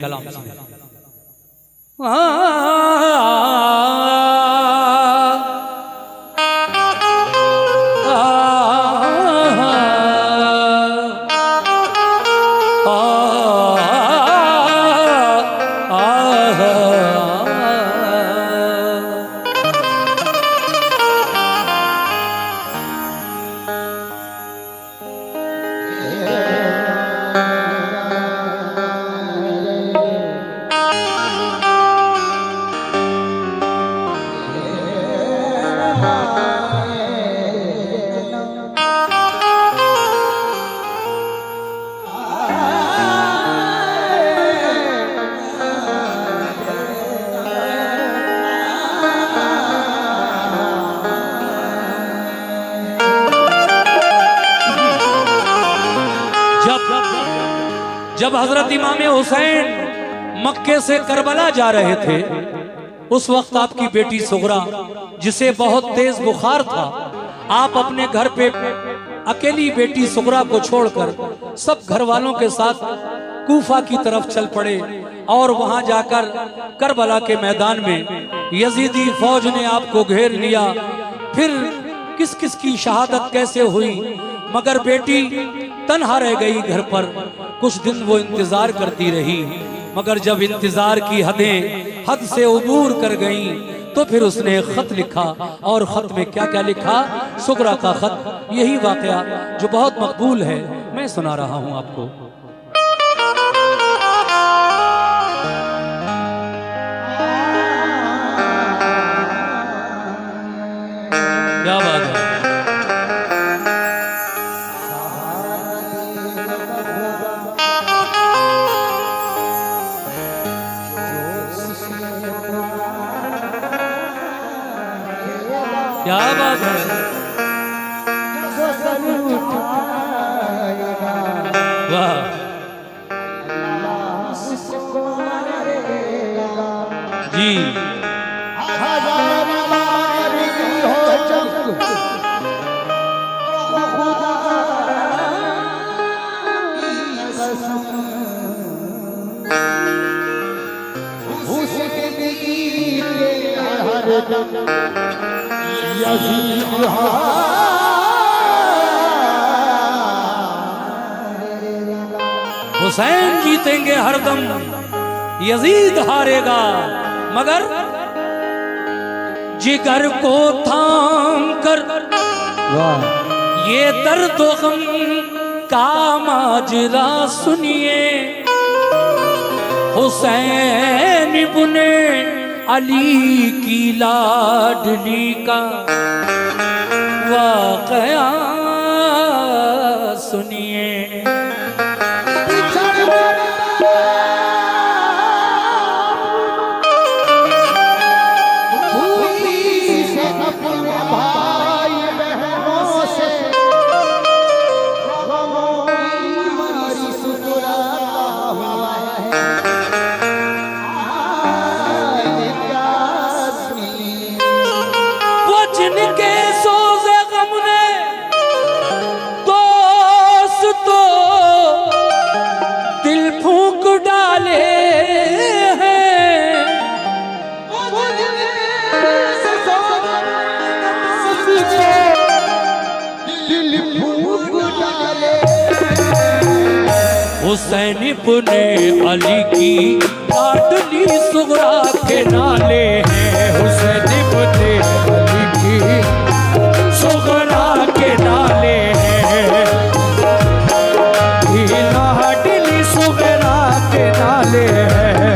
कलाम से जब हजरत इमाम हुसैन मक्के से करबला जा रहे थे, उस वक्त आपकी बेटी सुगरा, जिसे बहुत तेज बुखार था, आप अपने घर पे अकेली बेटी सुगरा को छोड़कर सब घर वालों के साथ कूफा की तरफ चल पड़े और वहां जाकर करबला के मैदान में यजीदी फौज ने आपको घेर लिया। फिर किस किस की शहादत कैसे हुई, मगर बेटी तन्हा रह गई घर पर। कुछ दिन वो इंतजार करती रही, मगर जब इंतजार की हद से उबूर कर गई तो फिर उसने एक खत लिखा। और खत में क्या क्या लिखा? सुगरा का खत, यही वाकया जो बहुत मकबूल है, मैं सुना रहा हूं आपको। क्या बात है। क्या बात है। वाह जी। हुसैन जीतेंगे हरदम, यजीद हारेगा। मगर जिगर को थाम कर ये दर्द गम का माजरा सुनिए, हुसैन इब्ने अली की लाडली का वाकया सुनिए। हुसैन इब्ने अली की लाडली सुगरा के नाले हैं। हुसैन इब्ने अली की सुगरा के नाले हैं। लाडली सुगरा के नाले हैं।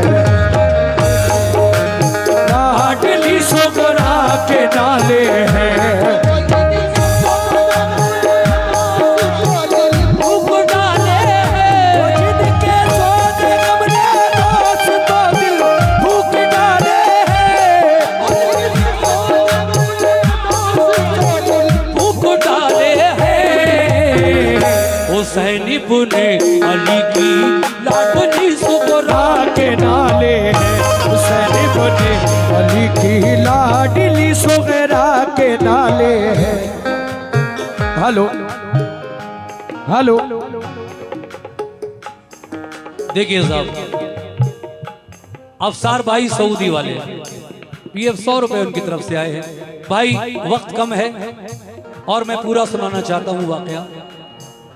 लाडली सुगरा के नाले हैं। हुसैन इब्ने अली की लाडली सुगरा के नाले हैं। हुसैन इब्ने अली की लाडली सुगरा के नाले हैं। हेलो हेलो, देखिए साहब, अफसार भाई सऊदी वाले, ये 100 रुपए उनकी तरफ से आए हैं। भाई वक्त कम है और मैं पूरा सुनाना चाहता हूँ वाकया।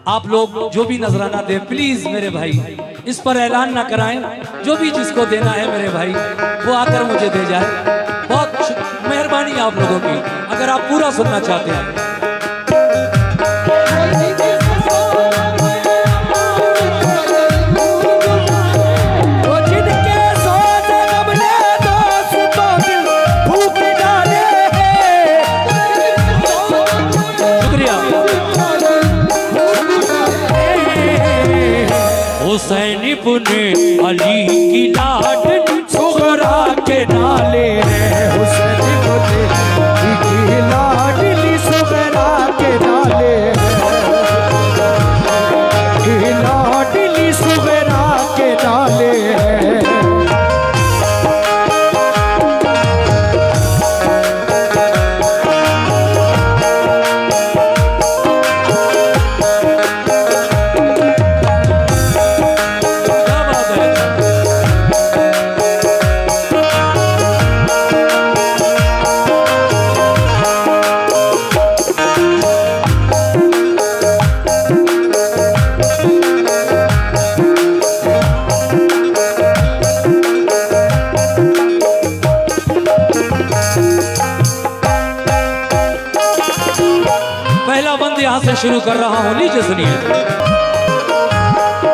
आप लोग जो भी नजराना दें प्लीज मेरे भाई, इस पर ऐलान ना कराएं, जो भी जिसको देना है मेरे भाई वो आकर मुझे दे जाए। बहुत मेहरबानी आप लोगों की, अगर आप पूरा सुनना चाहते हैं। हुसैन इब्ने अली की लाडली सुगरा के नाले है, हुसैन इब्ने अली की लाडली सुगरा के नाले है, लाडली सुगरा के नाले है। यहाँ से शुरू कर रहा हूँ, लीजिए सुनिए।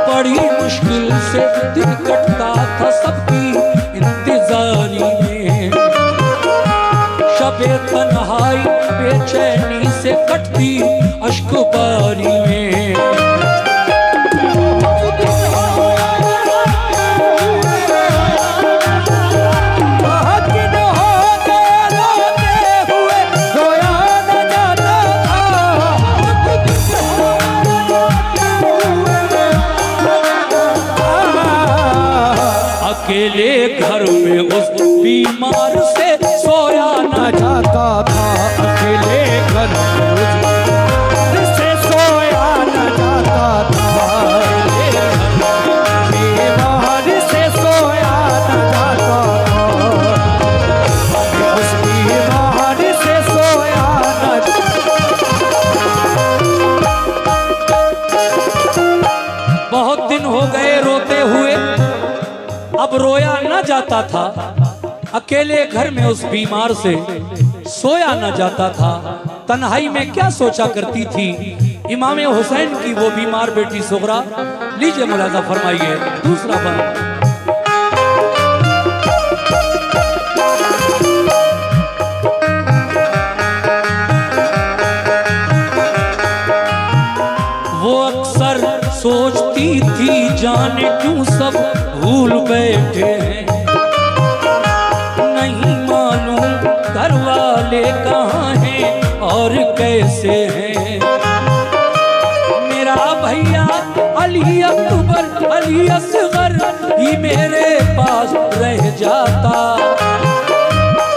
बड़ी मुश्किल से दिन कटता था सबकी इंतजारी में, शबे तन्हाई बेचैनी से कटती अश्कबारी में। अकेले घर में उस बीमार से सोया न जाता था, अकेले घर में उस बीमार से सोया न जाता था, बीमार से सोया न जाता था, उस बीमार से सोया न जाता। बहुत दिन हो गए रोते हुए, अब रोया न जाता था, अकेले घर में उस बीमार से सोया न जाता था। तन्हाई में क्या सोचा करती थी इमाम हुसैन की वो बीमार बेटी सुगरा। लीजिए मुलाजा फरमाइए दूसरा बंद। वो अक्सर सोचती थी जाने क्यों सब भूल बैठे हैं, नहीं मालूम घर वाले कहाँ हैं और कैसे हैं। मेरा भैया अली अकबर अली असगर ही मेरे पास रह जाता,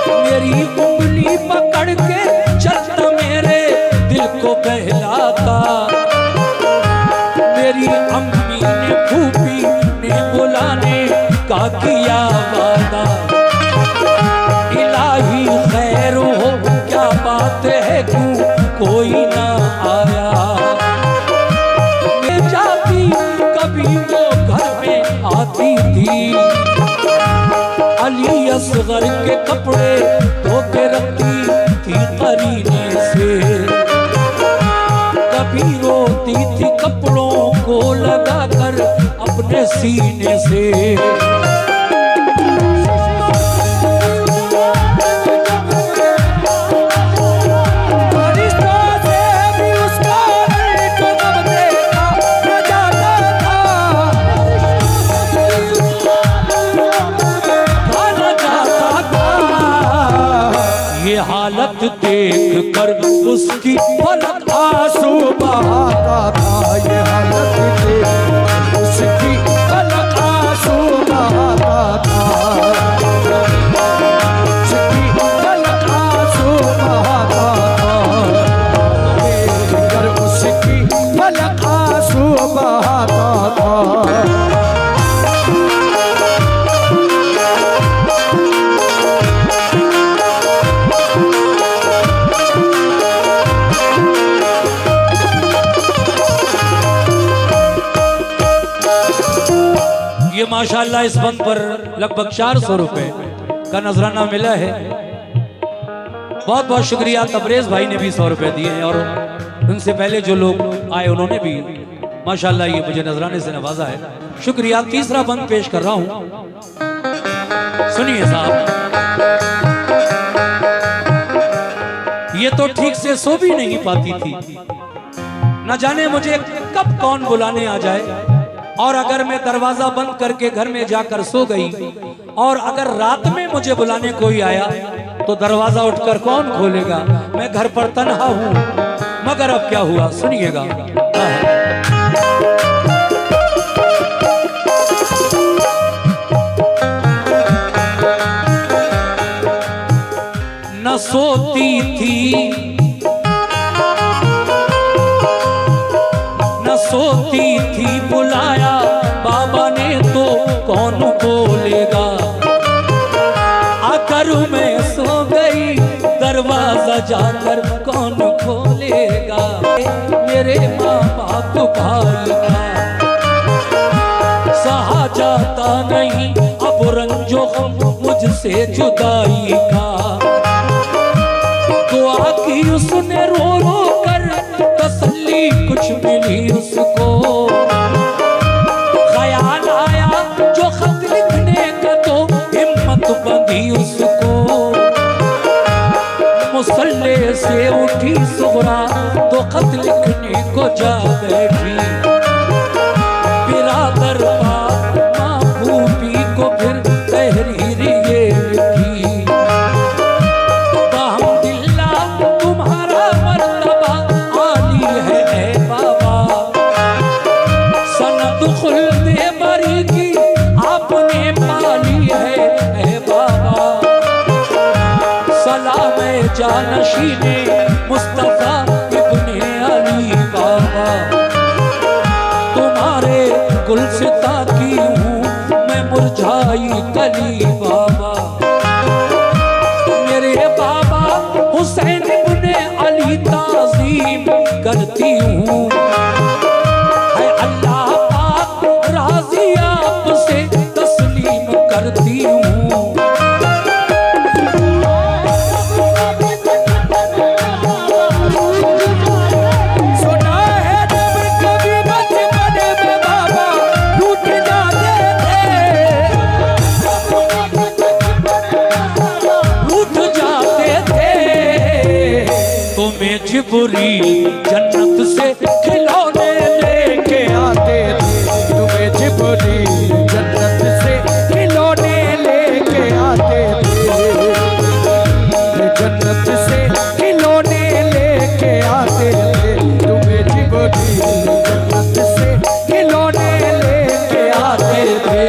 मेरी उंगली पकड़ के चलता मेरे दिल को बहलाता। मेरी अम्मी ने फूफी ने बुलाने का किया वादा, इलाही खैर हो क्या बात है क्यों कोई ना आया। मैं जाती कभी वो घर में आती थी, अली असगर के कपड़े धो के रखती थी करीने से, कभी रोती थी कपड़ों को लगाकर अपने सीने से। ये हालत देख कर उसकी पलक आंसू बहाता था, ये हालत देख उसकी पलक आंसू बहाता था, उसकी पलक आंसू बहाता था, देख कर उसकी पलक आंसू बहाता था। माशाल्लाह इस बंद पर लगभग 400 रुपए का नजराना मिला है। बहुत बहुत शुक्रिया। तबरेज भाई ने भी 100 रुपए दिए हैं और उनसे पहले जो लोग आए उन्होंने भी माशाल्लाह ये मुझे नजराने से नवाजा है। शुक्रिया। तीसरा बंद पेश कर रहा हूं, सुनिए साहब। ये तो ठीक से सो भी नहीं पाती थी, न जाने मुझे कब कौन बुलाने आ जाए, और अगर मैं दरवाजा बंद करके घर में जाकर सो गई और अगर रात में मुझे बुलाने कोई आया तो दरवाजा उठकर कौन खोलेगा? मैं घर पर तन्हा हूं। मगर अब क्या हुआ, सुनिएगा। न सोती थी सोती थी, बुलाया बाबा ने तो कौन बोलेगा? अगर मैं सो गई दरवाजा जाकर कौन खोलेगा? मेरे माँ बाप भाई का सहा जाता नहीं अब रंजो गम मुझसे जुदाई का। दुआ की उसने रो रो कर, तसल्ली कुछ मिली उसको। ख्याल आया जो खत लिखने का तो हिम्मत बंधी उसको। मुसल्ले से उठी सुगरा तो खत लिखने को जा बैठी। बिरादर माँ भूपी को फिर तहरीर ये लिखी। जानशीने मुस्तफा इब्ने अली बाबा, तुम्हारे गुलसिता की हूँ मैं मुरझाई कली बाबा। मेरे बाबा हुसैन इब्ने अली ताज़ीम करती हूँ। है अल्लाह पाक राज़ी आपसे तस्लीम करती हूँ। बुरी जन्नत से खिलौने लेके आते थे। तुम्हें जिबरी जन्नत से खिलौने लेके आते थे। जन्नत से खिलौने लेके आते थे। तुम्हें जिबरी जन्नत से खिलौने लेके आते थे।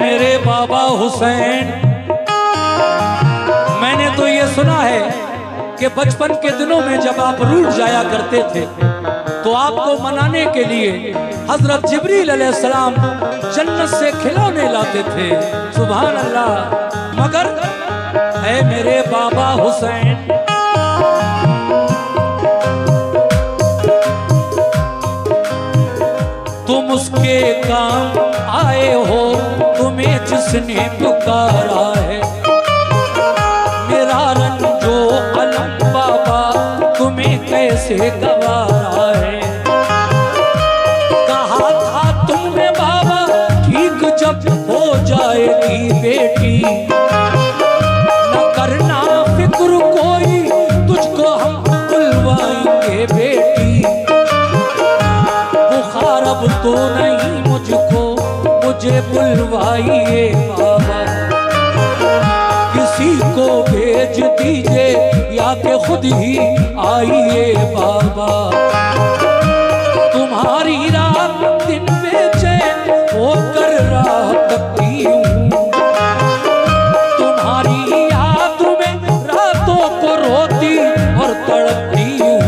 मेरे बाबा हुसैन, मैंने तो ये सुना है कि बचपन के दिनों में जब आप रूठ जाया करते थे तो आपको मनाने के लिए हजरत जिब्रील अलैहिस्सलाम जन्नत से खिलौने लाते थे। सुभान अल्लाह। मगर ऐ मेरे बाबा हुसैन, तुम उसके काम आए हो तुम्हें जिसने पुकारा है। मेरा रंजो अलम बाबा तुम्हें कैसे गवारा है। कहा था तुमने बाबा ठीक जब हो जाएगी बेटी, न करना फिक्र कोई तुझको हम बुलवाएंगे बेटी। बुखार अब तो नहीं मुझको, मुझे बुलवाइए बाबा, किसी को भेज दीजिए देखा कि खुद ही आइए बाबा, तुम्हारी रात दिन बेचैन होकर राह तकती हूँ, तुम्हारी याद में रातों को रोती और तड़पती हूँ।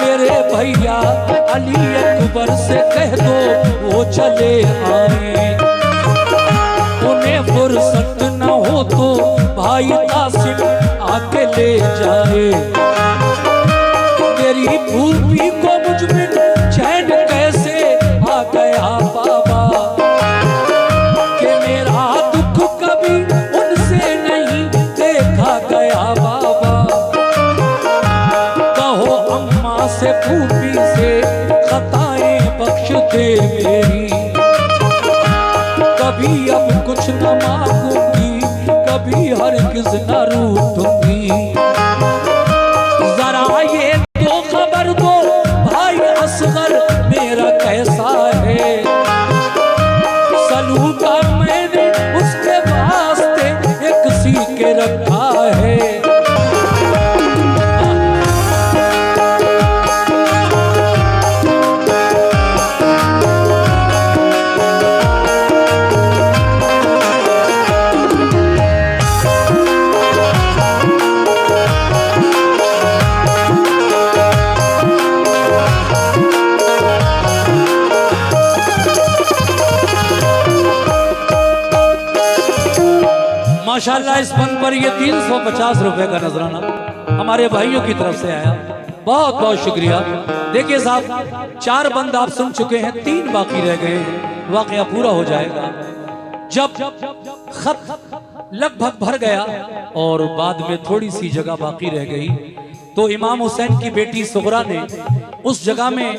मेरे भैया अली अकबर से कह दो वो चले आए, उन्हें फुर्सत न हो तो भाई कासिम आके ले जाए। मेरी भूपी को मुझ में चैन कैसे आ गया बाबा, कि मेरा दुख कभी उनसे नहीं देखा गया बाबा। कहो अम्मा से भूपी से खताएं बख्श दे मेरी, कभी अब कुछ न मांगूंगी, कभी हरगिज़ न रूठूंगी। जरा ये तो खबर दो भाई असगर मेरा कैसा है, सलूका मैंने उसके वास्ते एक सी के रखा है। माशाल्लाह इस फन पर ये 350 रुपए का नजराना हमारे भाइयों की तरफ से आया, बहुत बहुत शुक्रिया। देखिए साहब 4 बंद आप सुन चुके हैं, 3 बाकी रह गए हैं, वाकया पूरा हो जाएगा। जब खत लगभग भर गया और बाद में थोड़ी सी जगह बाकी रह गई, तो इमाम हुसैन की बेटी सुगरा ने उस जगह में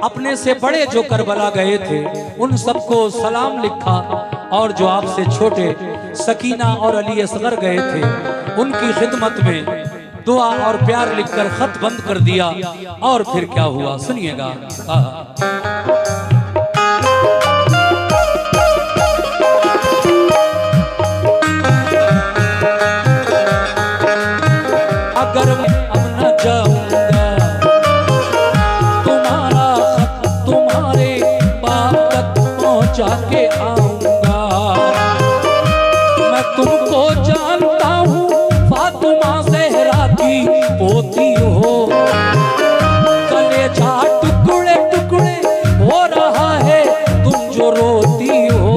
अपने से बड़े जो करबला गए थे उन सबको सलाम लिखा, और जो आपसे छोटे सकीना और अली असगर गए थे उनकी खिदमत में दुआ और प्यार लिखकर खत बंद कर दिया। और फिर क्या हुआ सुनिएगा। अगर मैं अब न जाऊंगा तुम्हारा खत तुम्हारे बाप तक पहुंचा के आऊंगा, मैं तुमको जानता हूँ फातिमा ज़हरा की पोती हो, कलेजा टुकड़े टुकड़े हो रहा है तुम जो रोती हो।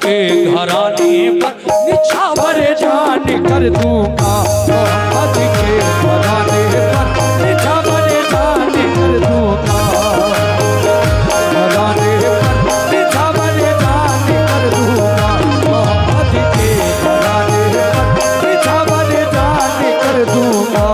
के घराने पर निछावर जान कर दूंगा, मोहम्मद के घराने पर निछावर जान कर दूंगा, घराने पर निछावर जान कर दूंगा, मोहम्मद के घराने पर निछावर जान कर दूंगा।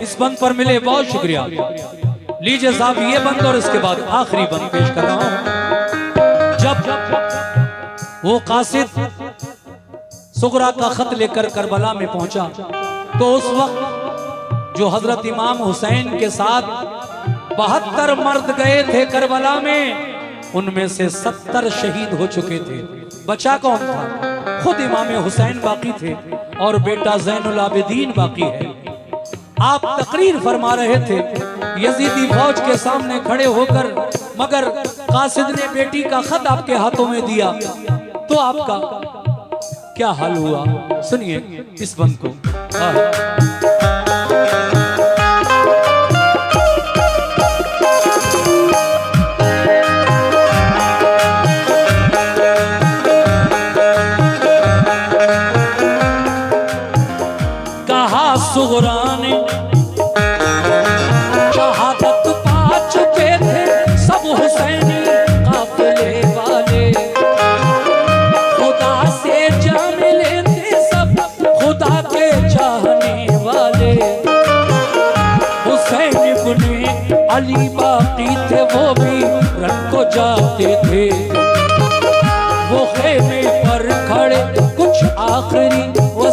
इस बंद पर मिले, बहुत शुक्रिया। लीजिए साहब ये बंद और इसके बाद आखिरी बंद पेश कर रहा हूं। जब वो कासिद सुगरा का खत लेकर करबला में पहुंचा तो उस वक्त जो हजरत इमाम हुसैन के साथ 72 मर्द गए थे करबला में, उनमें से 70 शहीद हो चुके थे। बचा कौन था? खुद इमाम हुसैन बाकी थे और बेटा ज़ैनुल आबिदीन बाकी है। आप तकरीर फरमा रहे थे यजीदी फौज के सामने खड़े होकर, मगर कासिद ने बेटी का खत आपके हाथों में दिया तो आपका क्या हाल हुआ? सुनिए इस बंद को।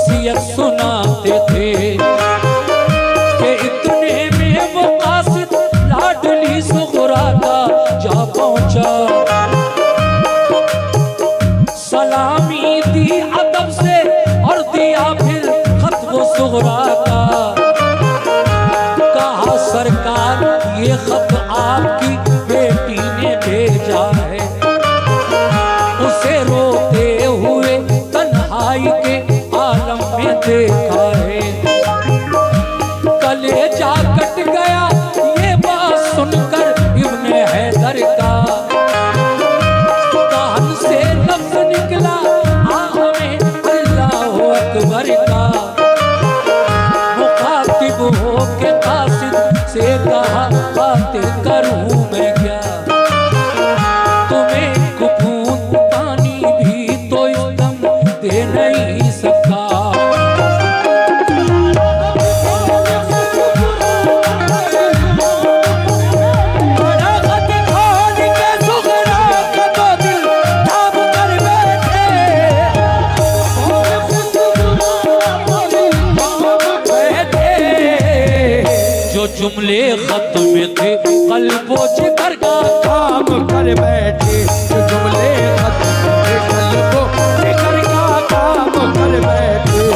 वसीयत सुनाते थे कि इतने में वो कासिद लाडली सुगरा का जा पहुंचा। सलामी दी अदब से और दिया फिर खत वो सुगरा का। कहा सरकार ये खत आपकी बेटी ने भेजा है, उसे रोते हुए तन्हाई के आलम में देखा है। कलेजा कट गया ये बात सुनकर इब्ने हैदर का। कान से लफ्ज निकला आह में अल्लाह अकबर का। मुखातिब हो के कासिद से कहा बातें करूं मैं क्या, तुम्हें कुपूत पानी भी तो एकदम दे नहीं सका। जुमले खत में थे कल्बो जिगर का काम कर बैठे। जो जुमले खत में थे कल्बो जिगर का काम कर बैठे।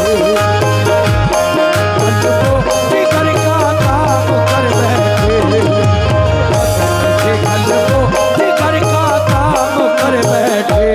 कल्बो जिगर का काम कर बैठे। कल्बो जिगर का काम कर बैठे।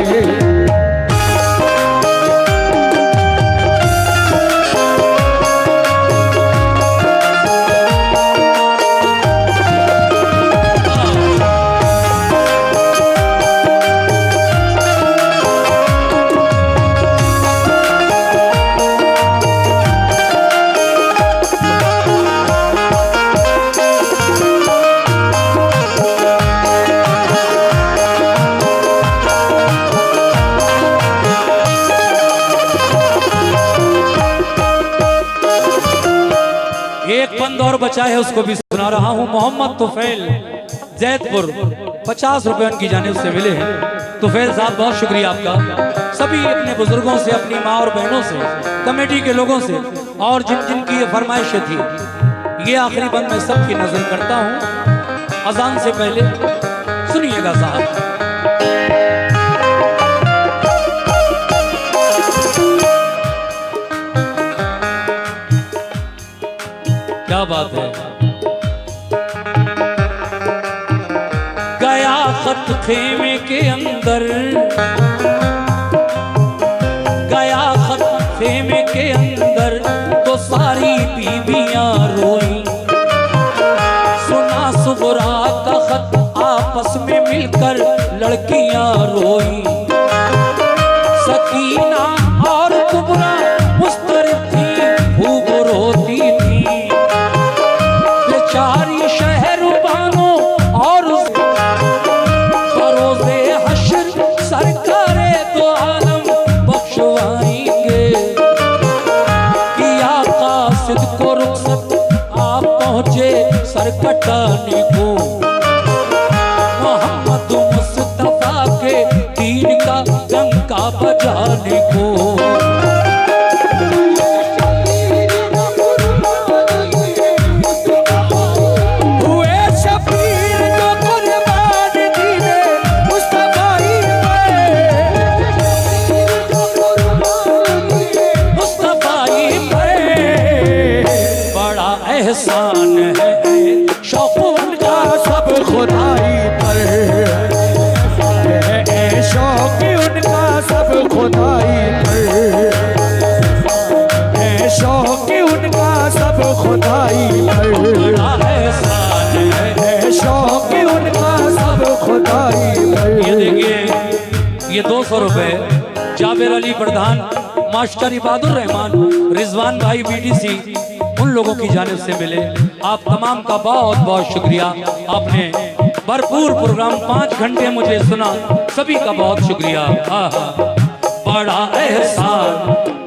और बचा है उसको भी सुना रहा हूं। मोहम्मद तुफैल जैदपुर 50 रुपए उनकी जानिब से मिले हैं। तुफैल साहब बहुत शुक्रिया आपका। सभी अपने बुजुर्गों से, अपनी माँ और बहनों से, कमेटी के लोगों से और जिन जिन की ये फरमाइशें थी, ये आखिरी बंद मैं सबकी नजर करता हूँ अजान से पहले। सुनिएगा साहब। क्या बात है। गया खत खेमे के अंदर, गया खत खेमे के अंदर तो सारी बीबियां रोई। सुना सुगरा का खत आपस में मिलकर लड़कियां रोई। सकीना और कुबरा मुस्तरिब थी, खूब रोती थी। बेचारी शहरबानों और बरोज़े हश्र सरकारे दो आलम बख्शवाएंगे। किया कासिद को रुखसत आप पहुंचे सर कटाने को। मोहम्मद मुस्तफा के दीन का डंका बजाने को। एहसान है शौक़ उनका सब खुदाई पर, है शौक़ उनका सब खुदाई पर, है शौक़ उनका सब खुदाई पर। एहसान है शौक़ उनका सब खुदाई पर। ये देखिए, ये 200 रुपए जाबिर अली प्रधान, मास्टर इबादुर रहमान, रिजवान भाई बीडीसी, उन लोगों की जानिब से मिले। आप तमाम का बहुत बहुत शुक्रिया। आपने भरपूर प्रोग्राम 5 घंटे मुझे सुना, सभी का बहुत शुक्रिया। बड़ा एहसान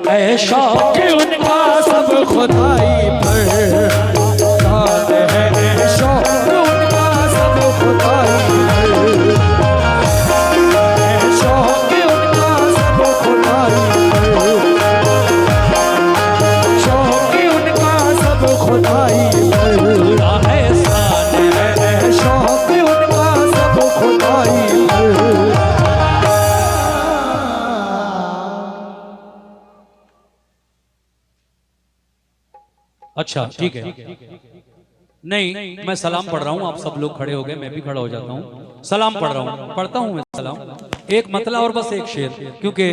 है शौक़ उनका सब खुदाई पर, है शौक़ उनका सब खुदाई पर, है शौक़ उनका सब खुदाई पर। अच्छा ठीक है, नहीं मैं सलाम पढ़ रहा हूँ, आप सब लोग खड़े हो गए, मैं भी खड़ा हो जाता हूँ, सलाम पढ़ रहा हूँ, पढ़ता हूँ मैं सलाम। एक मतला और बस एक शेर, क्योंकि